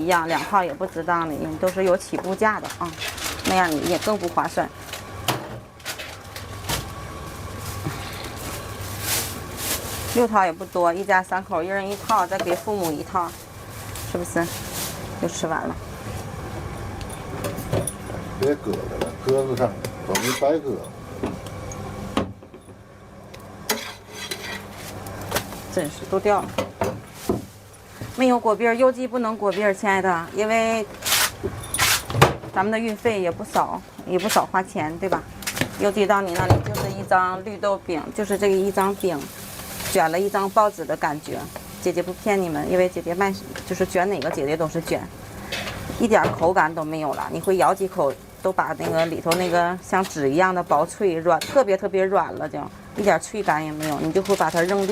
一样，2套也不值当的，都是有起步价的啊，那样你也更不划算。6套也不多，一家3口，1人1套，再给父母1套，是不是就吃完了？别搁着了，搁子上总是白搁。真是都掉了。没有果篦，邮寄不能果篦，亲爱的，因为咱们的运费也不少，花钱，对吧？邮寄到你那里就是一张绿豆饼，就是这个一张饼，卷了一张报纸的感觉。姐姐不骗你们，因为姐姐卖就是卷哪个姐姐都是卷，一点口感都没有了。你会咬几口都把那个里头那个像纸一样的薄脆软，特别软了，就一点脆感也没有，你就会把它扔掉。